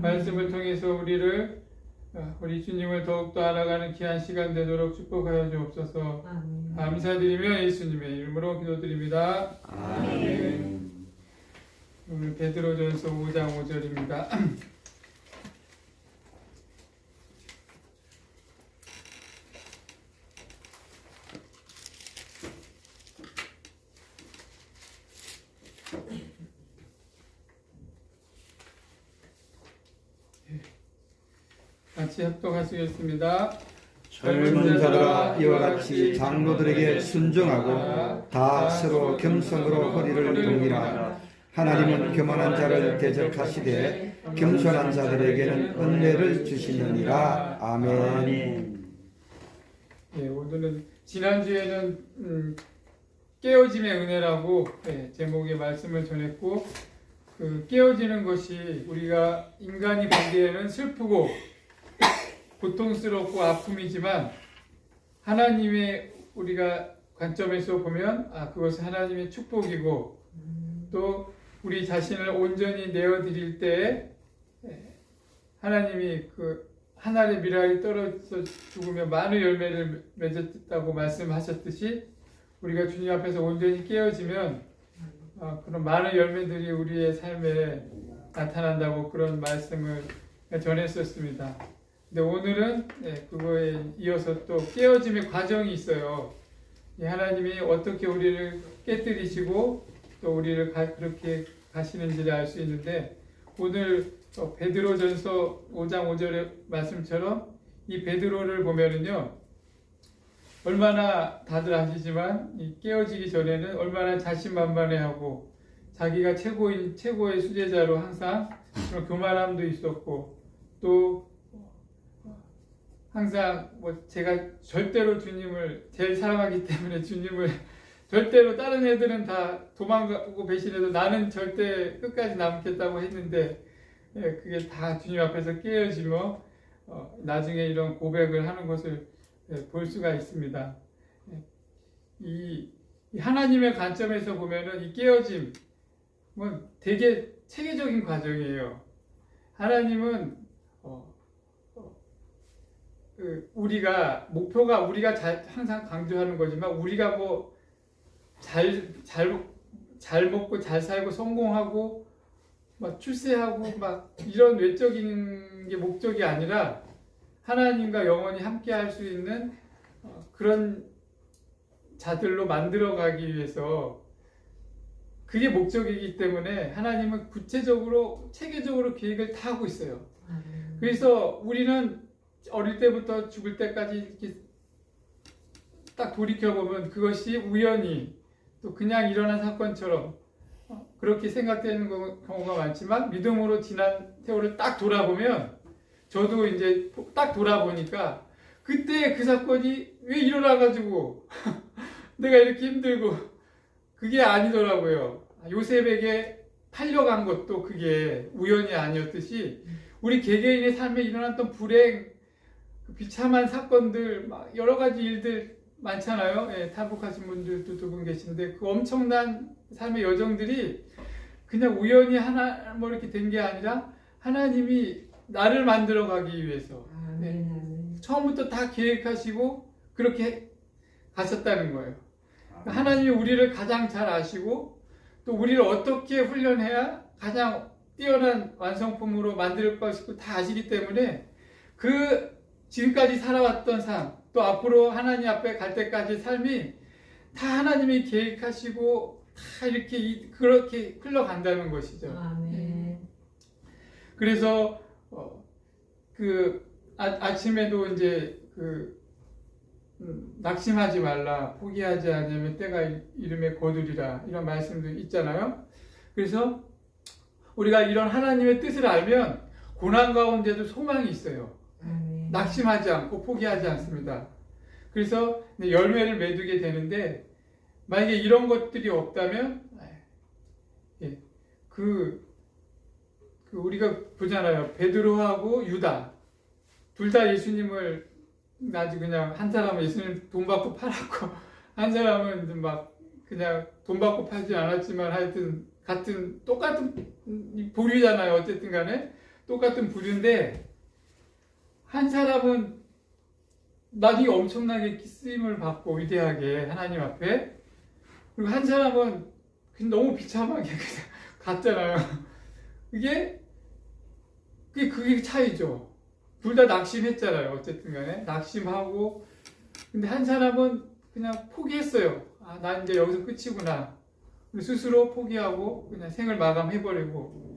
말씀을 통해서 우리 주님을 더욱더 알아가는 귀한 시간 되도록 축복하여 주옵소서. 감사드리며 예수님의 이름으로 기도드립니다. 아멘. 오늘 베드로전서 5장 5절입니다. 같이 합독하시겠습니다. 젊은 자들아 이와 같이 장로들에게 순종하고 다 서로 겸손으로 허리를 동이라. 하나님은 교만한 자를 대적하시되 겸손한 자들에게는 은혜를 주시느니라. 아멘. 네, 오늘은 지난주에는 깨어짐의 은혜라고 제목의 말씀을 전했고, 그 깨어지는 것이 우리가 인간이 보기에는 슬프고 고통스럽고 아픔이지만 하나님의 우리가 관점에서 보면 그것은 하나님의 축복이고, 또 우리 자신을 온전히 내어드릴 때 하나님이 그 한 알의 밀알이 떨어져 죽으면 많은 열매를 맺었다고 말씀하셨듯이 우리가 주님 앞에서 온전히 깨어지면 그런 많은 열매들이 우리의 삶에 나타난다고 그런 말씀을 전했었습니다. 근데 오늘은 그거에 이어서 또 깨어짐의 과정이 있어요. 하나님이 어떻게 우리를 깨뜨리시고 또 우리를 그렇게 가시는지를 알 수 있는데, 오늘 베드로전서 5장 5절의 말씀처럼 이 베드로를 보면은요, 얼마나 다들 아시지만 이 깨어지기 전에는 얼마나 자신만만해하고 자기가 최고의 수제자로 항상 그런 교만함도 있었고, 또 항상 제가 절대로 주님을 제일 사랑하기 때문에 주님을 절대로, 다른 애들은 다 도망가고 배신해도 나는 절대 끝까지 남겠다고 했는데 그게 다 주님 앞에서 깨어지며 나중에 이런 고백을 하는 것을 볼 수가 있습니다. 이 하나님의 관점에서 보면은 이 깨어짐은 되게 체계적인 과정이에요. 하나님은 우리가 목표가 우리가 항상 강조하는 거지만 우리가 잘 먹고 잘 살고 성공하고 막 출세하고 막 이런 외적인 게 목적이 아니라 하나님과 영원히 함께 할 수 있는 그런 자들로 만들어가기 위해서, 그게 목적이기 때문에 하나님은 구체적으로 체계적으로 계획을 다 하고 있어요. 그래서 우리는 어릴 때부터 죽을 때까지 이렇게 딱 돌이켜보면 그것이 우연히 또 그냥 일어난 사건처럼 그렇게 생각되는 경우가 많지만, 믿음으로 지난 세월을 딱 돌아보면, 저도 이제 딱 돌아보니까 그때 그 사건이 왜 일어나가지고 내가 이렇게 힘들고, 그게 아니더라고요. 요셉에게 팔려간 것도 그게 우연이 아니었듯이 우리 개개인의 삶에 일어났던 불행, 비참한 사건들, 막 여러 가지 일들 많잖아요. 탈북하신 분들도 두 분 계신데 그 엄청난 삶의 여정들이 그냥 우연히 이렇게 된 게 아니라 하나님이 나를 만들어 가기 위해서 처음부터 다 계획하시고 그렇게 가셨다는 거예요. 하나님이 우리를 가장 잘 아시고 또 우리를 어떻게 훈련해야 가장 뛰어난 완성품으로 만들 것이고 다 아시기 때문에 그 지금까지 살아왔던 삶, 또 앞으로 하나님 앞에 갈 때까지 삶이 다 하나님이 계획하시고 다 이렇게 그렇게 흘러간다는 것이죠. 아멘. 그래서 아침에도 이제 낙심하지 말라, 포기하지 않으면 때가 이름에 거두리라, 이런 말씀도 있잖아요. 그래서 우리가 이런 하나님의 뜻을 알면 고난 가운데도 소망이 있어요. 낙심하지 않고 포기하지 않습니다. 그래서 열매를 맺게 되는데, 만약에 이런 것들이 없다면 우리가 보잖아요. 베드로하고 유다 둘 다 예수님을 아주 그냥, 한 사람은 예수님 돈 받고 팔았고 한 사람은 막 그냥 돈 받고 팔지 않았지만 하여튼 똑같은 보류잖아요. 어쨌든 간에 똑같은 부류인데 한 사람은 나중에 엄청나게 쓰임을 받고 위대하게 하나님 앞에, 그리고 한 사람은 그냥 너무 비참하게 그냥 갔잖아요. 그게 차이죠. 둘 다 낙심했잖아요. 어쨌든 간에 낙심하고, 근데 한 사람은 그냥 포기했어요. 아, 나 이제 여기서 끝이구나. 스스로 포기하고 그냥 생을 마감해버리고.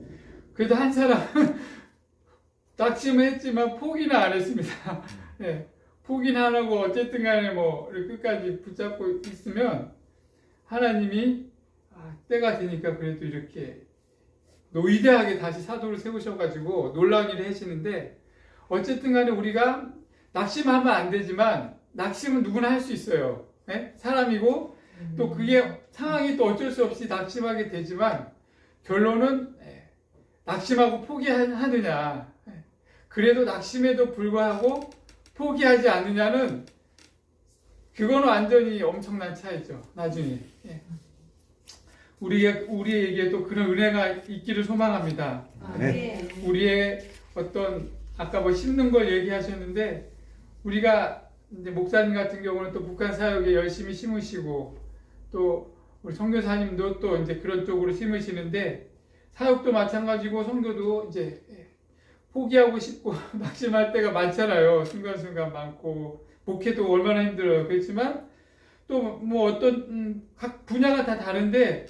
그래도 한 사람은 낙심을 했지만 포기는 안 했습니다. 네, 포기는 안 하고 어쨌든 간에 뭐 끝까지 붙잡고 있으면 하나님이 때가 되니까 그래도 이렇게 위대하게 다시 사도를 세우셔가지고 놀라운 일을 하시는데, 어쨌든 간에 우리가 낙심하면 안 되지만 낙심은 누구나 할 수 있어요. 네? 사람이고 또 그게 상황이 또 어쩔 수 없이 낙심하게 되지만 결론은 낙심하고 포기하느냐, 그래도 낙심에도 불구하고 포기하지 않느냐는 그거는 완전히 엄청난 차이죠. 나중에 우리에게도 그런 은혜가 있기를 소망합니다. 네. 우리의 어떤 아까 뭐 심는 걸 얘기하셨는데, 우리가 이제 목사님 같은 경우는 또 북한 사역에 열심히 심으시고, 또 우리 선교사님도 또 이제 그런 쪽으로 심으시는데, 사역도 마찬가지고 선교도 이제 포기하고 싶고 낙심할 때가 많잖아요. 순간순간 많고, 목회도 얼마나 힘들어요. 그렇지만 또 뭐 어떤 각 분야가 다 다른데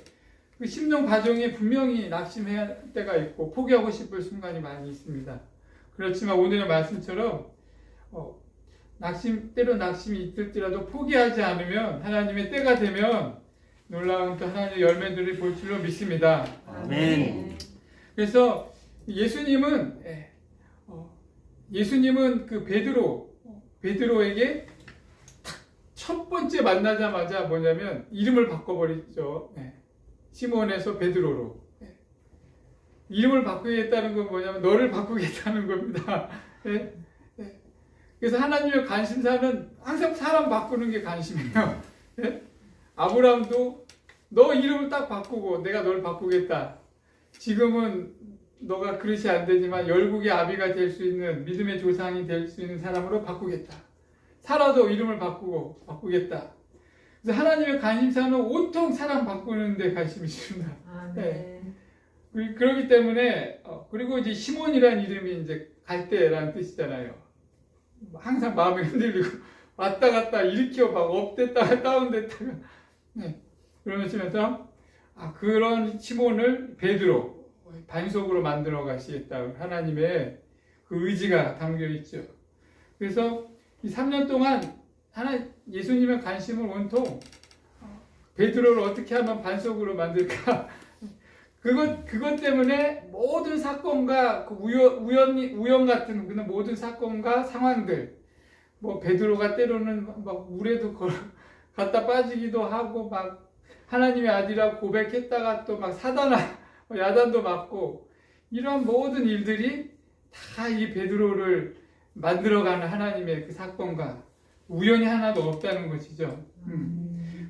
그 심는 과정에 분명히 낙심해야 할 때가 있고 포기하고 싶을 순간이 많이 있습니다. 그렇지만 오늘의 말씀처럼 때로 낙심이 있을지라도 포기하지 않으면 하나님의 때가 되면 놀라운 또 하나님의 열매들을 볼 줄로 믿습니다. 아멘. 그래서 예수님은 그 베드로에게 첫 번째 만나자마자 뭐냐면 이름을 바꿔버리죠. 시몬에서 베드로로. 이름을 바꾸겠다는 건 뭐냐면 너를 바꾸겠다는 겁니다. 그래서 하나님의 관심사는 항상 사람 바꾸는 게 관심이에요. 아브라함도 너 이름을 딱 바꾸고 내가 너를 바꾸겠다. 지금은 너가 그릇이 안 되지만 열국의 아비가 될 수 있는 믿음의 조상이 될 수 있는 사람으로 바꾸겠다. 사라도 이름을 바꾸겠다. 그래서 하나님의 관심사는 온통 사람 바꾸는 데 관심이십니다. 그렇기 때문에 그리고 이제 시몬이라는 이름이 이제 갈대라는 뜻이잖아요. 항상 마음이 흔들리고 왔다 갔다 일으켜 막 업됐다가 다운됐다가 그러면서 그런 시몬을 베드로 반석으로 만들어 가시겠다. 하나님의 그 의지가 담겨 있죠. 그래서 이 3년 동안 예수님의 관심을 온통 베드로를 어떻게 하면 반석으로 만들까? 그것 때문에 모든 사건과 그 우연 같은 그런 모든 사건과 상황들, 뭐 베드로가 때로는 막 물에도 갔다 빠지기도 하고 막 하나님의 아들이라고 고백했다가 또 막 야단도 맞고 이런 모든 일들이 다 이 베드로를 만들어가는 하나님의 그 사건과 우연이 하나도 없다는 것이죠.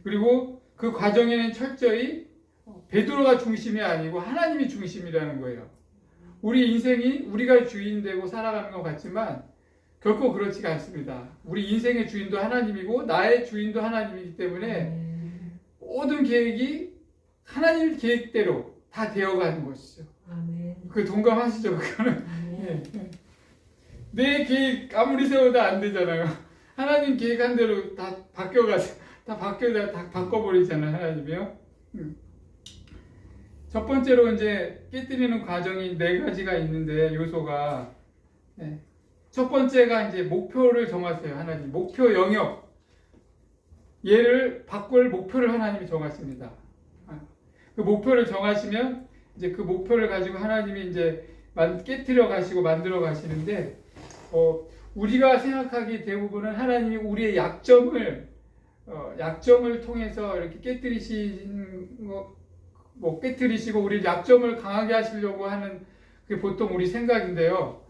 그리고 그 과정에는 철저히 베드로가 중심이 아니고 하나님이 중심이라는 거예요. 우리 인생이 우리가 주인 되고 살아가는 것 같지만 결코 그렇지가 않습니다. 우리 인생의 주인도 하나님이고 나의 주인도 하나님이기 때문에 모든 계획이 하나님 계획대로 다 되어가는 것이죠. 그 동감하시죠? 그거는 내 계획 아무리 세워도 안 되잖아요. 하나님 계획한 대로 다 바꿔버리잖아요. 하나님이요. 첫 번째로 이제 깨뜨리는 과정이 4가지가 있는데 요소가 첫 번째가 이제 목표를 정하세요. 하나님 목표 영역, 얘를 바꿀 목표를 하나님이 정하십니다. 그 목표를 정하시면 이제 그 목표를 가지고 하나님이 이제 깨뜨려 가시고 만들어 가시는데 우리가 생각하기 대부분은 하나님이 우리의 약점을 통해서 이렇게 깨뜨리시고 우리 약점을 강하게 하시려고 하는 그게 보통 우리 생각인데요.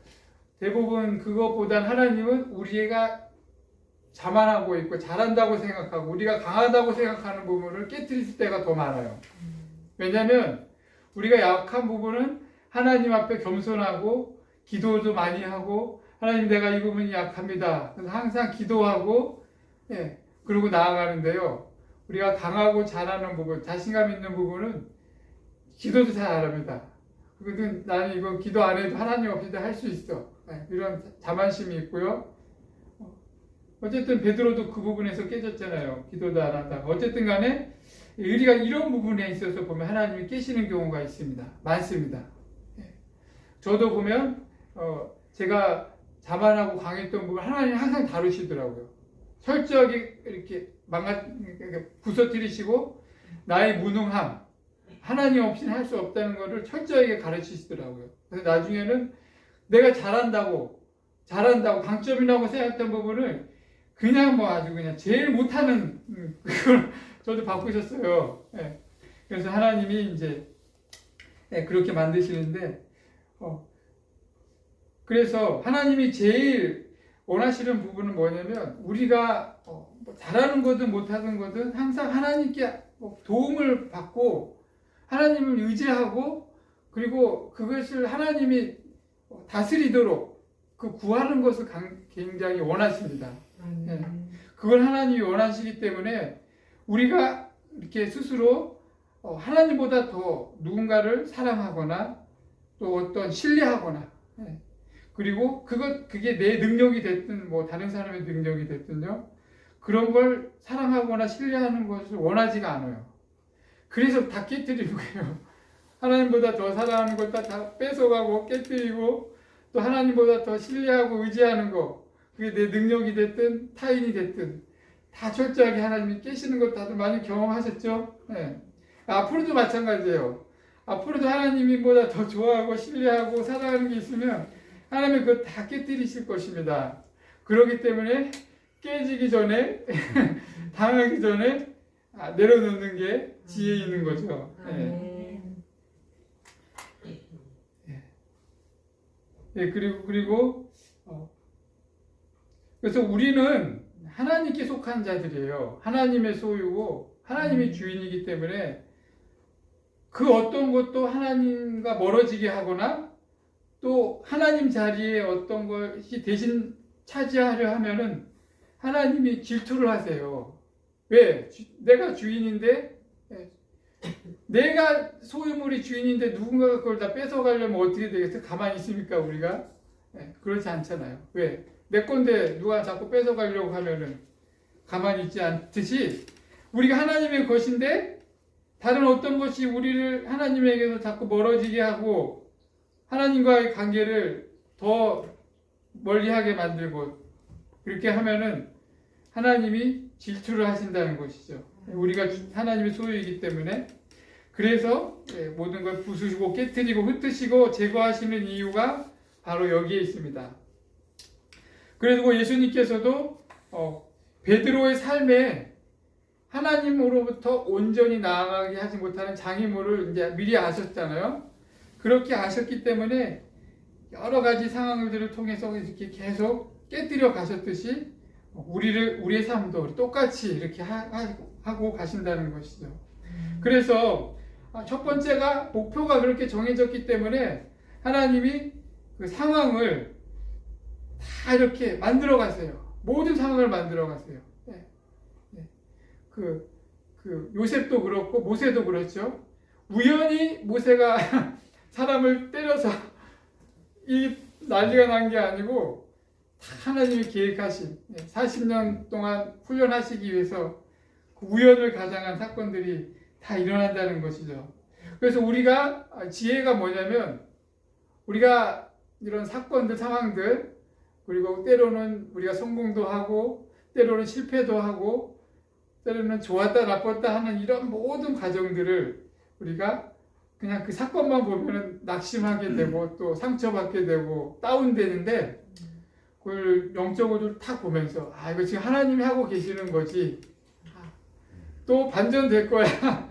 대부분 그것보단 하나님은 우리가 자만하고 있고 잘한다고 생각하고 우리가 강하다고 생각하는 부분을 깨뜨리실 때가 더 많아요. 왜냐하면 우리가 약한 부분은 하나님 앞에 겸손하고 기도도 많이 하고 하나님 내가 이 부분이 약합니다. 그래서 항상 기도하고 그러고 나아가는데요. 우리가 강하고 잘하는 부분, 자신감 있는 부분은 기도도 잘 안 합니다. 그거는 나는 이거 기도 안 해도 하나님 없이도 할 수 있어. 이런 자만심이 있고요. 어쨌든 베드로도 그 부분에서 깨졌잖아요. 기도도 안 한다. 어쨌든 간에 우리가 이런 부분에 있어서 보면 하나님이 깨시는 경우가 있습니다. 많습니다. 저도 보면 제가 자만하고 강했던 부분 하나님이 항상 다루시더라고요. 철저하게 이렇게 부서뜨리시고 나의 무능함, 하나님 없이는 할 수 없다는 것을 철저하게 가르치시더라고요. 그래서 나중에는 내가 잘한다고 강점이라고 생각했던 부분을 그냥 뭐 아주 그냥 제일 못하는 그걸 저도 바꾸셨어요. 그래서 하나님이 이제 그렇게 만드시는데 그래서 하나님이 제일 원하시는 부분은 뭐냐면 우리가 뭐 잘하는 거든 못하는 거든 항상 하나님께 도움을 받고 하나님을 의지하고 그리고 그것을 하나님이 다스리도록 그 구하는 것을 굉장히 원하십니다. 그걸 하나님이 원하시기 때문에 우리가 이렇게 스스로 하나님보다 더 누군가를 사랑하거나 또 어떤 신뢰하거나 그리고 그게 내 능력이 됐든 뭐 다른 사람의 능력이 됐든요. 그런 걸 사랑하거나 신뢰하는 것을 원하지가 않아요. 그래서 다 깨뜨리는 거예요. 하나님보다 더 사랑하는 걸 다 뺏어가고 깨뜨리고 또 하나님보다 더 신뢰하고 의지하는 거 그게 내 능력이 됐든 타인이 됐든 다 철저하게 하나님이 깨시는 것 다들 많이 경험하셨죠? 앞으로도 마찬가지예요. 앞으로도 하나님보다 더 좋아하고 신뢰하고 사랑하는 게 있으면 하나님이 그거 다 깨뜨리실 것입니다. 그렇기 때문에 깨지기 전에 당하기 전에 내려놓는 게 지혜 있는 거죠. 그리고 그래서 우리는 하나님께 속한 자들이에요. 하나님의 소유고 하나님의 주인이기 때문에 그 어떤 것도 하나님과 멀어지게 하거나 또 하나님 자리에 어떤 것이 대신 차지하려 하면은 하나님이 질투를 하세요. 왜? 내가 주인인데 내가 소유물이 주인인데 누군가가 그걸 다 뺏어가려면 어떻게 되겠어요? 가만히 있습니까 우리가? 그렇지 않잖아요. 왜? 내 건데 누가 자꾸 뺏어가려고 하면은 가만히 있지 않듯이 우리가 하나님의 것인데 다른 어떤 것이 우리를 하나님에게서 자꾸 멀어지게 하고 하나님과의 관계를 더 멀리하게 만들고 그렇게 하면은 하나님이 질투를 하신다는 것이죠. 우리가 하나님의 소유이기 때문에 그래서 모든 걸 부수시고 깨뜨리고 흩으시고 제거하시는 이유가 바로 여기에 있습니다. 그리고 예수님께서도 베드로의 삶에 하나님으로부터 온전히 나아가게 하지 못하는 장애물을 이제 미리 아셨잖아요. 그렇게 아셨기 때문에 여러 가지 상황들을 통해서 이렇게 계속 깨뜨려 가셨듯이 우리의 삶도 똑같이 이렇게 하고 가신다는 것이죠. 그래서 첫 번째가 목표가 그렇게 정해졌기 때문에 하나님이 그 상황을 다 이렇게 만들어 가세요. 모든 상황을 만들어 가세요. 그 요셉도 그렇고 모세도 그렇죠. 우연히 모세가 사람을 때려서 이 난리가 난 게 아니고 하나님이 계획하신 40년 동안 훈련하시기 위해서 그 우연을 가장한 사건들이 다 일어난다는 것이죠. 그래서 우리가 지혜가 뭐냐면 우리가 이런 사건들 상황들 그리고 때로는 우리가 성공도 하고 때로는 실패도 하고 때로는 좋았다 나빴다 하는 이런 모든 과정들을 우리가 그냥 그 사건만 보면 낙심하게 되고 또 상처받게 되고 다운되는데 그걸 영적으로 탁 보면서 이거 지금 하나님이 하고 계시는 거지 또 반전될 거야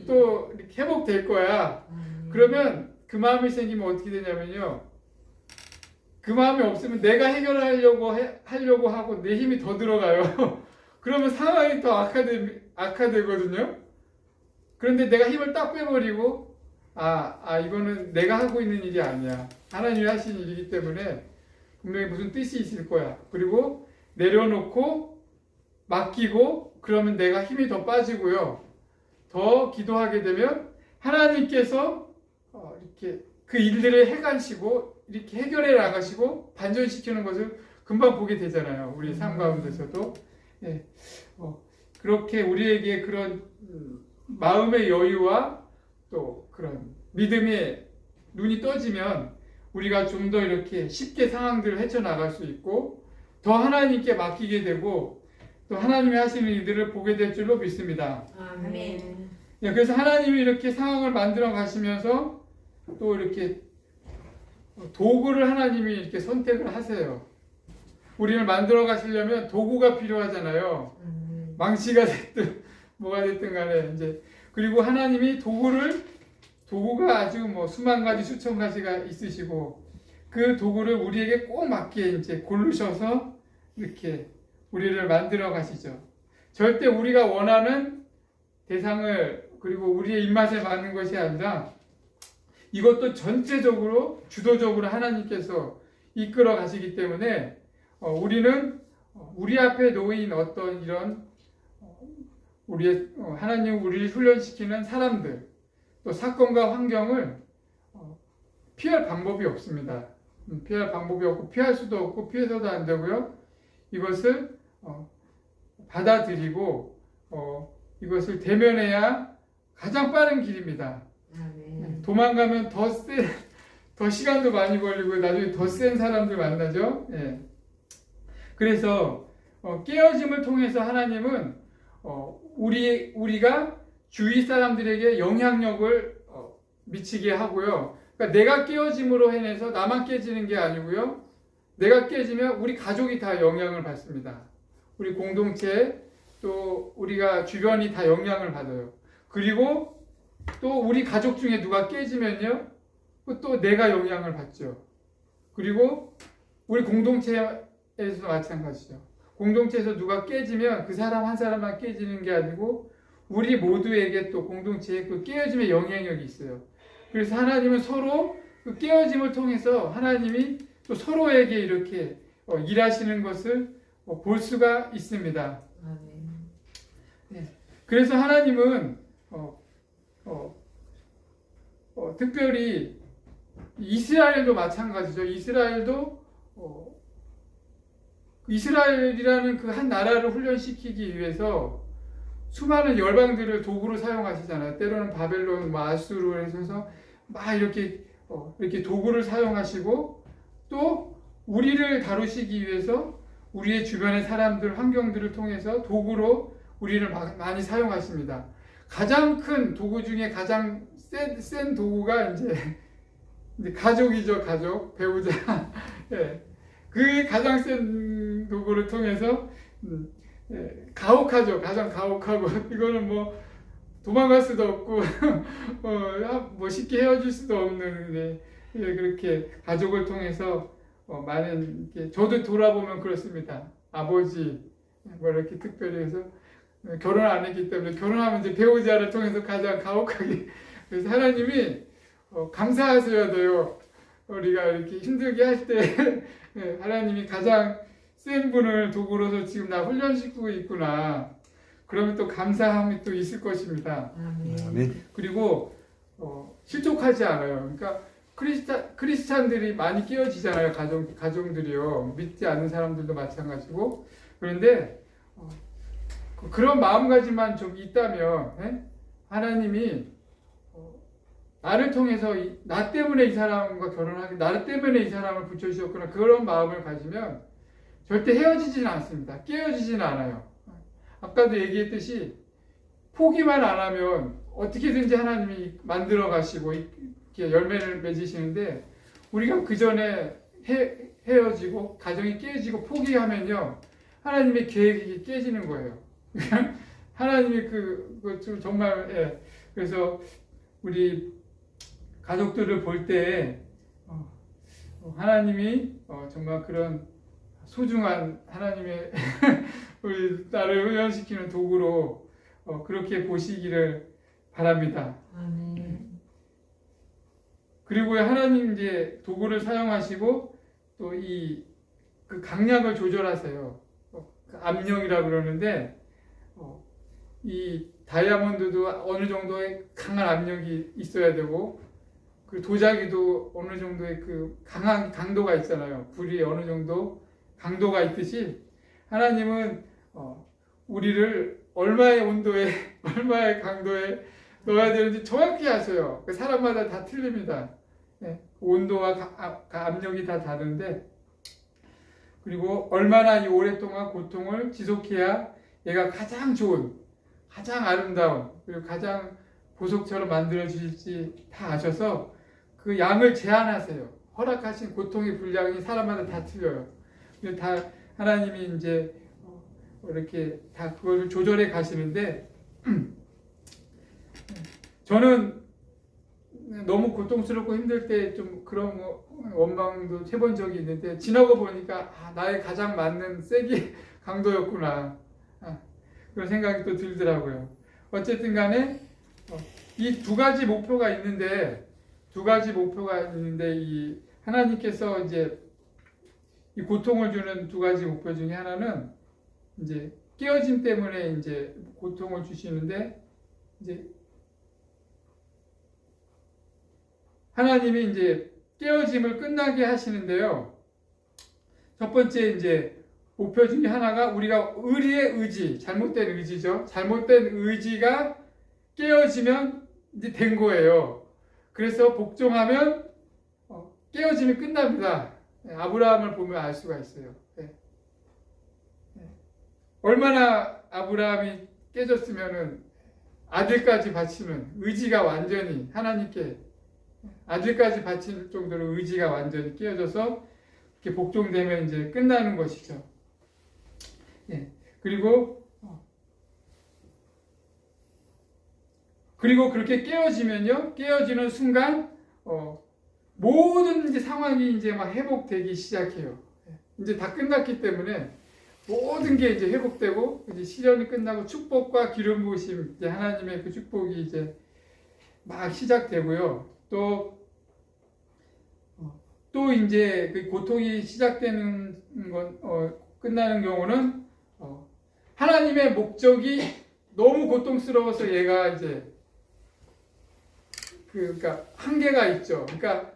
또 이렇게 회복될 거야 그러면 그 마음이 생기면 어떻게 되냐면요 그 마음이 없으면 내가 해결하려고 하고 내 힘이 더 들어가요 그러면 상황이 더 악화되거든요 그런데 내가 힘을 딱 빼버리고 이거는 내가 하고 있는 일이 아니야. 하나님이 하신 일이기 때문에 분명히 무슨 뜻이 있을 거야. 그리고 내려놓고 맡기고 그러면 내가 힘이 더 빠지고요. 더 기도하게 되면 하나님께서 이렇게 그 일들을 해가시고 이렇게 해결해 나가시고 반전시키는 것을 금방 보게 되잖아요. 우리 삶 가운데서도. 예. 그렇게 우리에게 그런 마음의 여유와 또 그런 믿음의 눈이 떠지면 우리가 좀 더 이렇게 쉽게 상황들을 헤쳐나갈 수 있고 더 하나님께 맡기게 되고 또 하나님이 하시는 일들을 보게 될 줄로 믿습니다. 아멘. 예, 그래서 하나님이 이렇게 상황을 만들어 가시면서 또 이렇게 도구를 하나님이 이렇게 선택을 하세요. 우리를 만들어 가시려면 도구가 필요하잖아요. 망치가 됐든 뭐가 됐든 간에 이제 그리고 하나님이 도구가 아주 뭐 수만 가지 수천 가지가 있으시고 그 도구를 우리에게 꼭 맞게 이제 고르셔서 이렇게 우리를 만들어 가시죠. 절대 우리가 원하는 대상을 그리고 우리의 입맛에 맞는 것이 아니라 이것도 전체적으로 주도적으로 하나님께서 이끌어 가시기 때문에 우리는 우리 앞에 놓인 어떤 이런 하나님 우리를 훈련시키는 사람들 또 사건과 환경을 피할 방법이 없습니다. 피할 방법이 없고 피할 수도 없고 피해서도 안 되고요. 이것을 받아들이고 이것을 대면해야 가장 빠른 길입니다. 아멘. 도망가면 더 시간도 많이 걸리고 나중에 더 센 사람들 만나죠. 예. 그래서 깨어짐을 통해서 하나님은 우리가 주위 사람들에게 영향력을 미치게 하고요. 그러니까 내가 깨어짐으로 해내서 나만 깨지는 게 아니고요. 내가 깨지면 우리 가족이 다 영향을 받습니다. 우리 공동체 또 우리가 주변이 다 영향을 받아요. 그리고 또 우리 가족 중에 누가 깨지면요. 또 내가 영향을 받죠. 그리고 우리 공동체에서 마찬가지죠. 공동체에서 누가 깨지면 그 사람 한 사람만 깨지는 게 아니고 우리 모두에게 또 공동체에 그 깨어짐의 영향력이 있어요. 그래서 하나님은 서로 그 깨어짐을 통해서 하나님이 또 서로에게 이렇게 일하시는 것을 볼 수가 있습니다. 아멘. 네. 그래서 하나님은 특별히 이스라엘도 마찬가지죠. 이스라엘이라는 그 한 나라를 훈련시키기 위해서 수많은 열방들을 도구로 사용하시잖아요. 때로는 바벨론, 아수르에 있어서 막 이렇게 도구를 사용하시고 또 우리를 다루시기 위해서 우리의 주변의 사람들, 환경들을 통해서 도구로 우리를 많이 사용하십니다. 가장 큰 도구 중에 가장 센 도구가 이제 가족이죠. 가족, 배우자. 예. 그 가장 센 도구를 통해서 가혹하죠. 가장 가혹하고 이거는 뭐 도망갈 수도 없고 뭐 쉽게 헤어질 수도 없는 그렇게 가족을 통해서 많은 저도 돌아보면 그렇습니다. 아버지 뭐 이렇게 특별히 해서 결혼 안 했기 때문에 결혼하면 이제 배우자를 통해서 가장 가혹하게 그래서 하나님이 감사하셔야 돼요. 우리가 이렇게 힘들게 할 때 하나님이 가장 센 분을 도구로서 지금 나 훈련시키고 있구나. 그러면 또 감사함이 또 있을 것입니다. 아멘. 그리고 실족하지 않아요. 그러니까 크리스찬들이 많이 깨어지잖아요. 가정들이요. 믿지 않는 사람들도 마찬가지고. 그런데 그런 마음가짐만 좀 있다면 하나님이 나를 통해서 나 때문에 이 사람과 결혼하기, 나 때문에 이 사람을 붙여주셨구나 그런 마음을 가지면 절대 헤어지지는 않습니다. 깨어지지는 않아요. 아까도 얘기했듯이 포기만 안 하면 어떻게든지 하나님이 만들어 가시고 이렇게 열매를 맺으시는데 우리가 그 전에 헤어지고 가정이 깨지고 포기하면요 하나님의 계획이 깨지는 거예요. 하나님이 정말 그래서 우리 가족들을 볼 때 하나님이 정말 그런 소중한 하나님의 우리 나를 훈련시키는 도구로 그렇게 보시기를 바랍니다. 아멘. 그리고 하나님 이제 도구를 사용하시고 또 그 강약을 조절하세요. 그 압력이라고 그러는데 이 다이아몬드도 어느 정도의 강한 압력이 있어야 되고 그 도자기도 어느 정도의 그 강한 강도가 있잖아요. 불이 어느 정도 강도가 있듯이 하나님은 우리를 얼마의 온도에 얼마의 강도에 넣어야 되는지 정확히 아세요. 사람마다 다 틀립니다. 온도와 압력이 다 다른데 그리고 얼마나 이 오랫동안 고통을 지속해야 얘가 가장 좋은, 가장 아름다운 그리고 가장 보석처럼 만들어 주실지 다 아셔서 그 양을 제한하세요. 허락하신 고통의 분량이 사람마다 다 틀려요. 다 하나님이 이제 이렇게 다 그걸 조절해 가시는데 저는 너무 고통스럽고 힘들 때 좀 그런 원망도 해본 적이 있는데 지나고 보니까 나의 가장 맞는 세기 강도였구나 그런 생각이 또 들더라고요. 어쨌든 간에 이 두 가지 목표가 있는데 이 하나님께서 이제 이 고통을 주는 두 가지 목표 중에 하나는 이제 깨어짐 때문에 이제 고통을 주시는데 이제 하나님이 이제 깨어짐을 끝나게 하시는데요. 첫 번째 이제 목표 중에 하나가 우리가 의리의 의지, 잘못된 의지죠. 잘못된 의지가 깨어지면 이제 된 거예요. 그래서 복종하면 깨어짐이 끝납니다. 아브라함을 보면 알 수가 있어요. 얼마나 아브라함이 깨졌으면은 아들까지 바치는 의지가 완전히 하나님께 아들까지 바칠 정도로 의지가 완전히 깨어져서 이렇게 복종되면 이제 끝나는 것이죠. 그리고 그렇게 깨어지면요, 깨어지는 순간 모든 이제 상황이 이제 막 회복되기 시작해요. 이제 다 끝났기 때문에 모든 게 이제 회복되고 이제 시련이 끝나고 축복과 기름 부으심, 이제 하나님의 그 축복이 이제 막 시작되고요. 또 이제 그 고통이 시작되는 끝나는 경우는 하나님의 목적이 너무 고통스러워서 얘가 이제 그러니까 한계가 있죠. 그러니까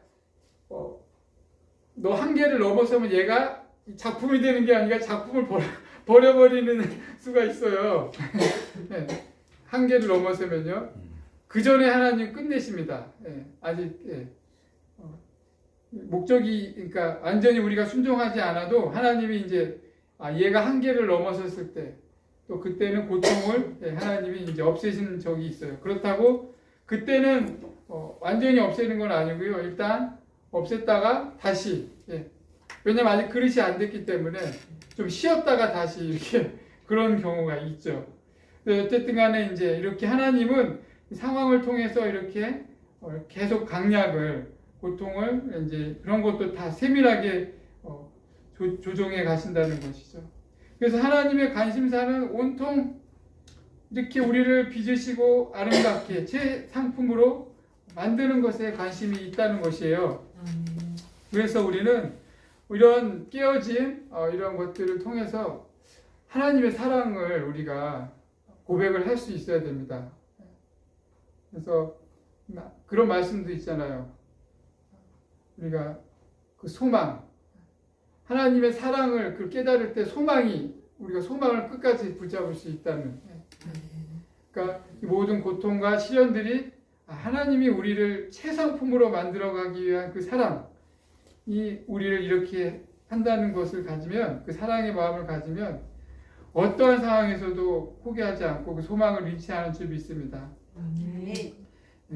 너 한계를 넘어서면 얘가 작품이 되는 게 아니라 작품을 버려버리는 수가 있어요. 네. 한계를 넘어서면요. 그 전에 하나님 끝내십니다. 아직 목적이 그러니까 완전히 우리가 순종하지 않아도 하나님이 이제 얘가 한계를 넘어섰을 때 또 그때는 고통을 하나님이 이제 없애신 적이 있어요. 그렇다고 그때는 완전히 없애는 건 아니고요. 일단 없앴다가 다시 왜냐면 아직 그릇이 안 됐기 때문에 좀 쉬었다가 다시 이렇게 그런 경우가 있죠. 어쨌든 간에 이제 이렇게 하나님은 상황을 통해서 이렇게 계속 강약을 고통을 이제 그런 것도 다 세밀하게 조정해 가신다는 것이죠. 그래서 하나님의 관심사는 온통 이렇게 우리를 빚으시고 아름답게 최상품으로 만드는 것에 관심이 있다는 것이에요. 그래서 우리는 이런 깨어짐 이런 것들을 통해서 하나님의 사랑을 우리가 고백을 할 수 있어야 됩니다. 그래서 그런 말씀도 있잖아요. 우리가 그 소망, 하나님의 사랑을 그 깨달을 때 우리가 소망을 끝까지 붙잡을 수 있다는. 그러니까 모든 고통과 시련들이 하나님이 우리를 최상품으로 만들어가기 위한 그 사랑이 우리를 이렇게 한다는 것을 가지면, 그 사랑의 마음을 가지면 어떠한 상황에서도 포기하지 않고 그 소망을 잃지 않을 줄 믿습니다.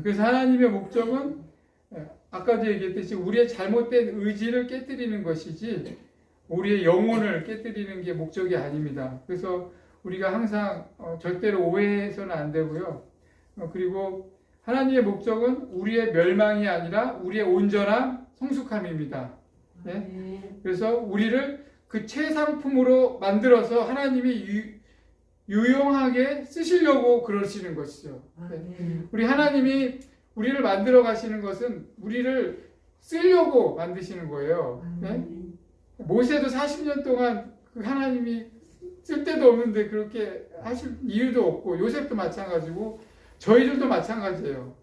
그래서 하나님의 목적은 아까도 얘기했듯이 우리의 잘못된 의지를 깨뜨리는 것이지 우리의 영혼을 깨뜨리는 게 목적이 아닙니다. 그래서 우리가 항상 절대로 오해해서는 안 되고요. 그리고 하나님의 목적은 우리의 멸망이 아니라 우리의 온전함, 성숙함입니다. 그래서 우리를 그 최상품으로 만들어서 하나님이 유용하게 쓰시려고 그러시는 것이죠. 우리 하나님이 우리를 만들어 가시는 것은 우리를 쓰려고 만드시는 거예요. 네? 모세도 40년 동안 그 하나님이 쓸 데도 없는데 그렇게 하실 이유도 없고, 요셉도 마찬가지고 저희들도 마찬가지예요.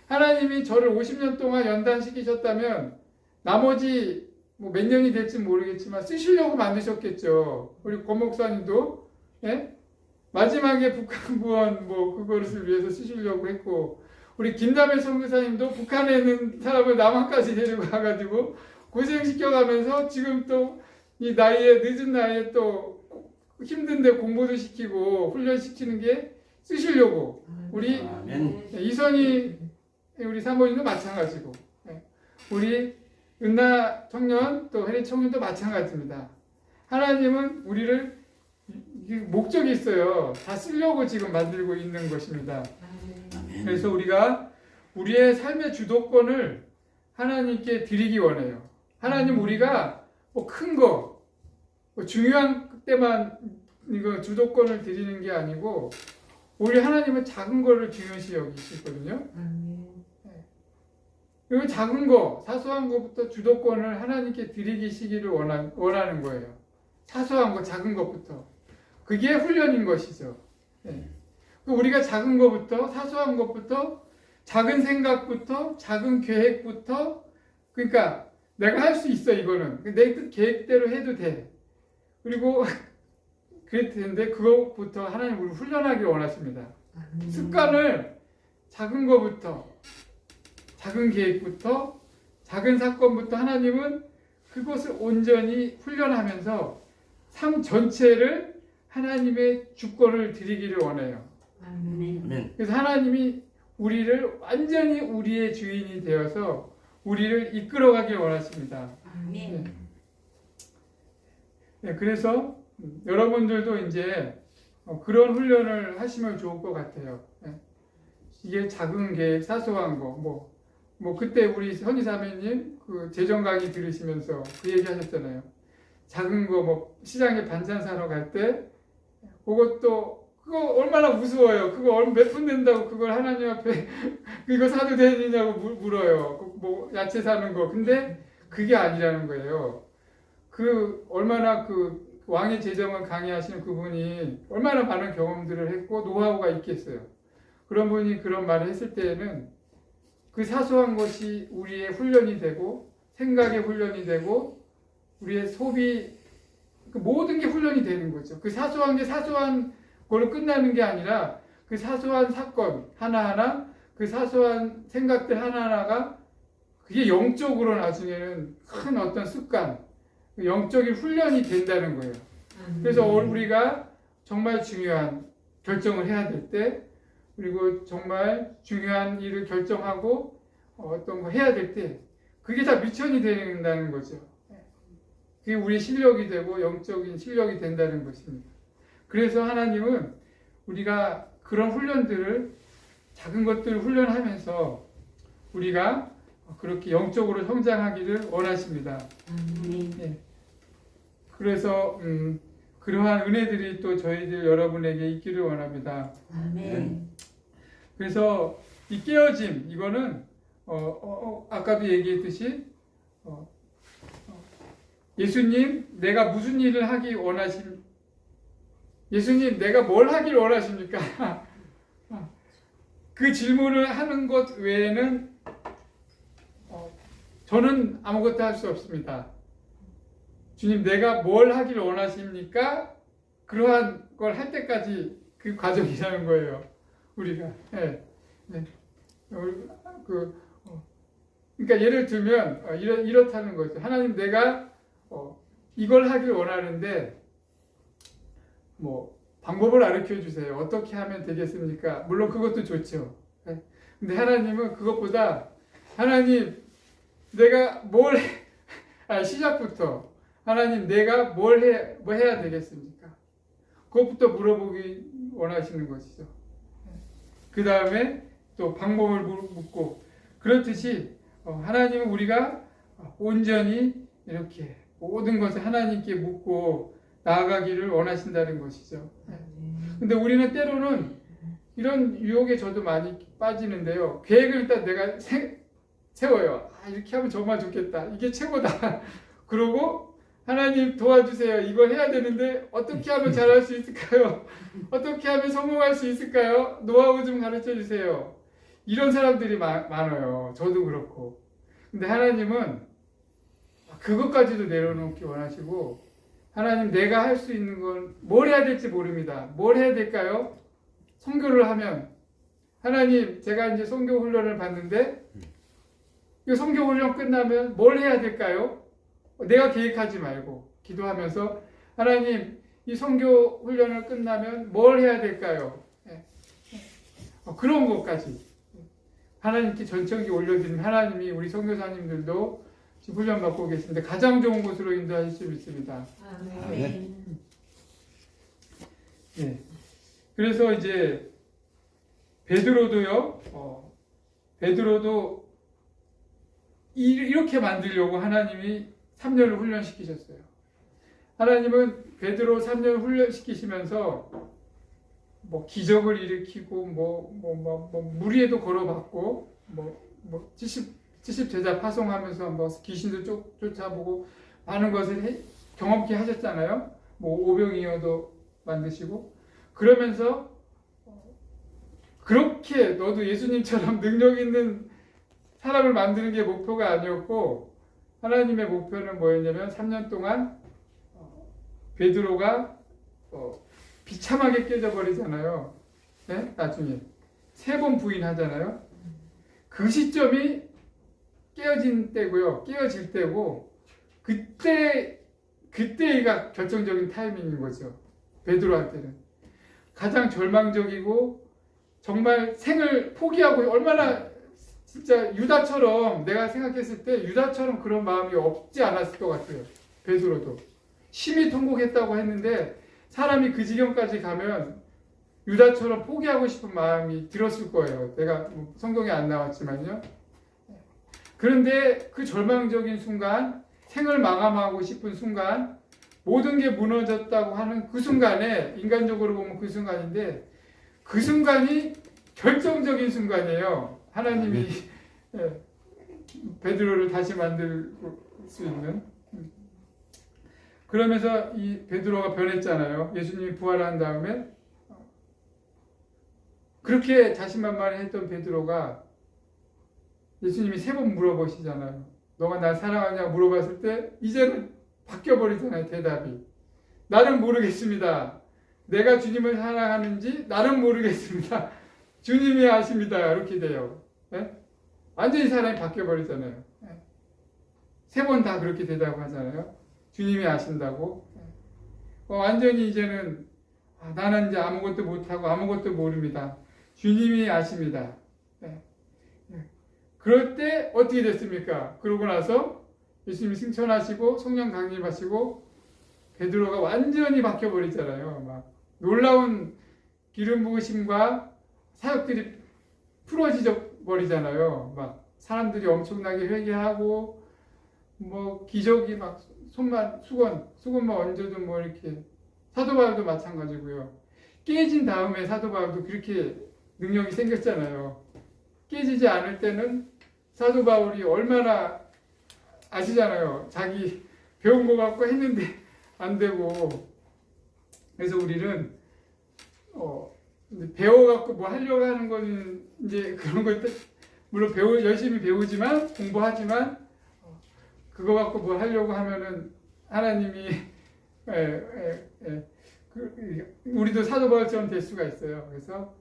하나님이 저를 50년 동안 연단시키셨다면 나머지 뭐 몇 년이 될지 모르겠지만 쓰시려고 만드셨겠죠. 우리 권 목사님도 예? 마지막에 북한 구원 뭐 그것을 위해서 쓰시려고 했고, 우리 김담일 선교사님도 북한에 있는 사람을 남한까지 데리고 가가지고 고생시켜가면서 지금 또 이 나이에, 늦은 나이에 또 힘든데 공부도 시키고 훈련시키는 게 쓰시려고. 우리 아멘. 이선희 우리 사모님도 마찬가지고, 우리 은나 청년 또 혜리 청년도 마찬가지입니다. 하나님은 우리를 목적이 있어요. 다 쓰려고 지금 만들고 있는 것입니다. 그래서 우리가 우리의 삶의 주도권을 하나님께 드리기 원해요. 하나님, 우리가 뭐 큰 거, 뭐 중요한 때만 이거 주도권을 드리는 게 아니고, 우리 하나님은 작은 거를 중요시 여기시거든요. 그리고 작은 거, 사소한 것부터 주도권을 하나님께 드리시기를 원하는 거예요. 사소한 거, 작은 것부터. 그게 훈련인 것이죠. 네. 우리가 작은 것부터, 사소한 것부터, 작은 생각부터, 작은 계획부터, 그러니까 내가 할 수 있어, 이거는. 내 계획대로 해도 돼. 그리고 그럴 텐데 그것부터 하나님 우리를 훈련하기 원하십니다. 습관을 작은 것부터, 작은 계획부터, 작은 사건부터 하나님은 그것을 온전히 훈련하면서 삶 전체를 하나님의 주권을 드리기를 원해요. 아멘. 그래서 하나님이 우리를 완전히 우리의 주인이 되어서 우리를 이끌어가길 원하십니다. 네. 네, 그래서 여러분들도 이제 그런 훈련을 하시면 좋을 것 같아요. 네. 이게 작은 계획, 사소한 거, 뭐 그때 우리 선희사매님 그 재정 강의 들으시면서 그 얘기 하셨잖아요. 작은 거 뭐 시장에 반찬 사러 갈 때 그것도 그거 얼마나 무서워요. 그거 몇 푼 낸다고 그걸 하나님 앞에 이거 사도 되느냐고 물어요. 뭐 야채 사는 거. 근데 그게 아니라는 거예요. 그 얼마나 그 왕의 재정을 강의하시는 그분이 얼마나 많은 경험들을 했고 노하우가 있겠어요. 그런 분이 그런 말을 했을 때에는 그 사소한 것이 우리의 훈련이 되고 생각의 훈련이 되고 우리의 소비, 그 모든 게 훈련이 되는 거죠. 그 사소한 게 사소한 걸로 끝나는 게 아니라 그 사소한 사건 하나하나, 그 사소한 생각들 하나하나가 그게 영적으로 나중에는 큰 어떤 습관, 영적인 훈련이 된다는 거예요. 그래서 우리가 정말 중요한 결정을 해야 될 때, 그리고 정말 중요한 일을 결정하고 어떤 거 해야 될 때 그게 다 미천이 된다는 거죠. 그게 우리의 실력이 되고 영적인 실력이 된다는 것입니다. 그래서 하나님은 우리가 그런 훈련들을, 작은 것들을 훈련하면서 우리가 그렇게 영적으로 성장하기를 원하십니다. 네. 그래서 그러한 은혜들이 또 저희들 여러분에게 있기를 원합니다. 아멘. 그래서 이 깨어짐, 이거는 아까도 얘기했듯이 예수님, 내가 무슨 일을 하기 예수님, 내가 뭘 하길 원하십니까? 그 질문을 하는 것 외에는 저는 아무것도 할 수 없습니다. 주님, 내가 뭘 하길 원하십니까? 그러한 걸 할 때까지 그 과정이라는 거예요. 우리가. 네. 네. 그러니까 예를 들면 이렇다는 거죠. 하나님, 내가 이걸 하길 원하는데 뭐 방법을 가르쳐 주세요. 어떻게 하면 되겠습니까? 물론 그것도 좋죠. 네. 근데 하나님은 그것보다, 하나님, 내가 시작부터 하나님, 내가 뭐 해야 되겠습니까? 그것부터 물어보기 원하시는 것이죠. 그 다음에 또 방법을 묻고, 그렇듯이 하나님은 우리가 온전히 이렇게 모든 것을 하나님께 묻고 나아가기를 원하신다는 것이죠. 근데 우리는 때로는 이런 유혹에 저도 많이 빠지는데요. 계획을 일단 내가 세워요. 이렇게 하면 정말 좋겠다. 이게 최고다. 그러고 하나님 도와주세요. 이걸 해야 되는데 어떻게 하면 잘할 수 있을까요? 어떻게 하면 성공할 수 있을까요? 노하우 좀 가르쳐 주세요. 이런 사람들이 많아요. 저도 그렇고. 근데 하나님은 그것까지도 내려놓기 원하시고, 하나님 내가 할 수 있는 건 뭘 해야 될지 모릅니다. 뭘 해야 될까요? 선교를 하면, 하나님 제가 이제 선교 훈련을 받는데 이 선교 훈련 끝나면 뭘 해야 될까요? 내가 계획하지 말고 기도하면서 하나님 이 선교 훈련을 끝나면 뭘 해야 될까요? 그런 것까지 하나님께 전청기 올려드리면 하나님이 우리 선교사님들도 지금 훈련 받고 계신데 가장 좋은 곳으로 인도하실 수 있습니다. 아멘. 네. 그래서 이제 베드로도요. 베드로도 이렇게 만들려고 하나님이 3년을 훈련시키셨어요. 하나님은 베드로 3년 훈련시키시면서 뭐 기적을 일으키고 물 위에도 걸어봤고 70 제자 파송하면서 뭐 귀신도 쫓아보고 많은 것을 경험케 하셨잖아요. 뭐 오병이어도 만드시고 그러면서 그렇게 너도 예수님처럼 능력 있는 사람을 만드는 게 목표가 아니었고 하나님의 목표는 뭐였냐면 3년 동안 베드로가 비참하게 깨져버리잖아요. 네? 나중에 3번 부인하잖아요. 그 시점이 깨어진 때고요. 깨어질 때고 그때가 결정적인 타이밍인 거죠. 베드로한테는 가장 절망적이고 정말 생을 포기하고 얼마나 진짜 유다처럼 내가 생각했을 때 유다처럼 그런 마음이 없지 않았을 것 같아요. 베드로도 심히 통곡했다고 했는데 사람이 그 지경까지 가면 유다처럼 포기하고 싶은 마음이 들었을 거예요. 내가 성경에 안 나왔지만요. 그런데 그 절망적인 순간, 생을 마감하고 싶은 순간, 모든 게 무너졌다고 하는 그 순간에 인간적으로 보면 그 순간인데 그 순간이 결정적인 순간이에요. 하나님이 베드로를 다시 만들 수 있는. 그러면서 이 베드로가 변했잖아요. 예수님이 부활한 다음에 그렇게 자신만만했던 베드로가 예수님이 3번 물어보시잖아요. 너가 날 사랑하냐 물어봤을 때 이제는 바뀌어버리잖아요. 대답이. 나는 모르겠습니다. 내가 주님을 사랑하는지 나는 모르겠습니다. 주님이 아십니다. 이렇게 돼요. 네? 완전히 사람이 바뀌어버리잖아요. 3번 다 그렇게 대답하잖아요. 주님이 아신다고. 완전히 이제는 나는 이제 아무것도 못하고 아무것도 모릅니다. 주님이 아십니다. 그럴 때 어떻게 됐습니까? 그러고 나서 예수님이 승천하시고 성령 강림하시고 베드로가 완전히 바뀌어버리잖아요. 막 놀라운 기름 부으심과 사역들이 풀어져 버리잖아요. 막 사람들이 엄청나게 회개하고 뭐 기적이 막 수건만 얹어도 뭐 이렇게 사도 바울도 마찬가지고요. 깨진 다음에 사도 바울도 그렇게 능력이 생겼잖아요. 깨지지 않을 때는 사도 바울이 얼마나 아시잖아요. 자기 배운 거 갖고 했는데 안 되고. 그래서 우리는 배워갖고 뭐 하려고 하는 거는 이제 그런 것들 물론 열심히 배우지만 공부하지만 그거 갖고 뭐 하려고 하면은 하나님이 우리도 사도 바울처럼 될 수가 있어요. 그래서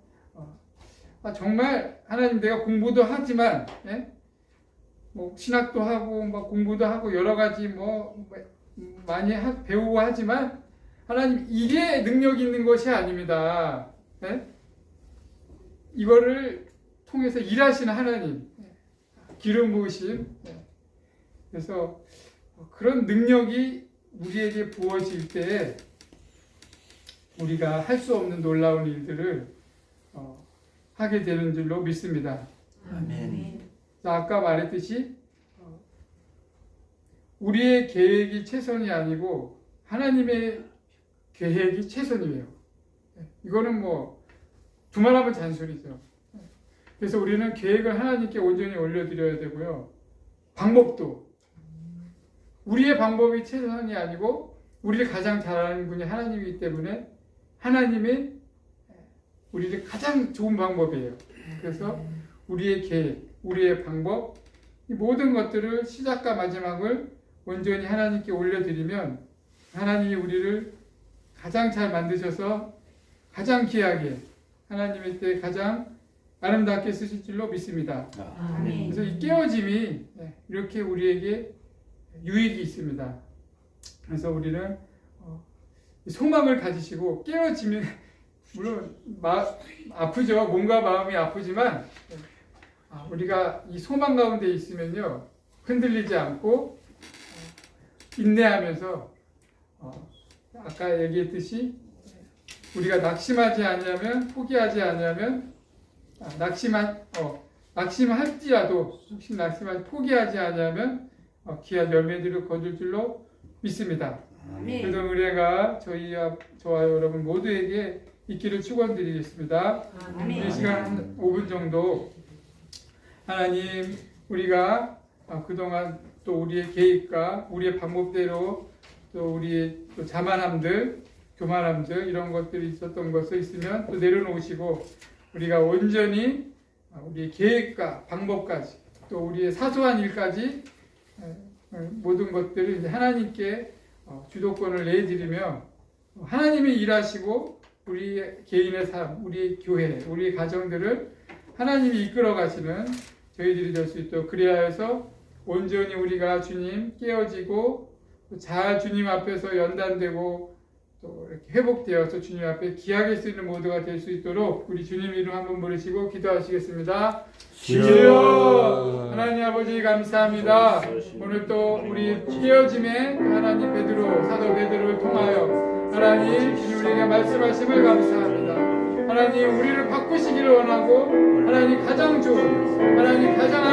정말 하나님 내가 공부도 하지만 뭐 신학도 하고 뭐 공부도 하고 여러 가지 뭐 많이 배우고 하지만 하나님 이게 능력 있는 것이 아닙니다. 이거를 통해서 일하시는 하나님 기름 부으심. 그래서 그런 능력이 우리에게 부어질 때 우리가 할 수 없는 놀라운 일들을 하게 되는 줄로 믿습니다. 아멘. 아까 말했듯이 우리의 계획이 최선이 아니고 하나님의 계획이 최선이에요. 이거는 뭐 두말하면 잔소리죠. 그래서 우리는 계획을 하나님께 온전히 올려드려야 되고요. 방법도 우리의 방법이 최선이 아니고 우리를 가장 잘 아는 분이 하나님이기 때문에 하나님이 우리를 가장 좋은 방법이에요. 그래서 우리의 계획, 우리의 방법, 이 모든 것들을 시작과 마지막을 온전히 하나님께 올려드리면 하나님이 우리를 가장 잘 만드셔서 가장 귀하게 하나님의 때 가장 아름답게 쓰실 줄로 믿습니다. 아멘. 그래서 이 깨어짐이 이렇게 우리에게 유익이 있습니다. 그래서 우리는 소망을 가지시고 깨어지면 물론 아프죠. 몸과 마음이 아프지만 우리가 이 소망 가운데 있으면요 흔들리지 않고 인내하면서 아까 얘기했듯이 우리가 낙심하지 않으면 포기하지 않으면 낙심할지라도 혹시 포기하지 않으면 귀한 열매들을 거둘 줄로 믿습니다. 그래서 은혜가 저와 여러분 모두에게 있기를 축원드리겠습니다. 이 시간 한 5분 정도 하나님 우리가 그동안 또 우리의 계획과 우리의 방법대로 또 우리의 또 자만함들, 교만함들 이런 것들이 있었던 것을 있으면 또 내려놓으시고 우리가 온전히 우리의 계획과 방법까지 또 우리의 사소한 일까지 모든 것들을 이제 하나님께 주도권을 내드리며 하나님이 일하시고 우리 개인의 삶, 우리의 교회, 우리의 가정들을 하나님이 이끌어 가시는 저희들이 될 수 있도록 그리하여서 온전히 우리가 주님 깨어지고 잘 주님 앞에서 연단되고 또 이렇게 회복되어서 주님 앞에 귀하게 쓰이는 모두가 될 수 있도록 우리 주님 이름 한번 부르시고 기도하시겠습니다. 주여 하나님 아버지 감사합니다. 오늘 또 우리 깨어짐에 하나님 사도 베드로를 통하여 하나님 주님 우리에게 말씀하심을 감사합니다. 하나님 우리를 바꾸시기를 원하고 하나님 가장 좋은 하나님 가장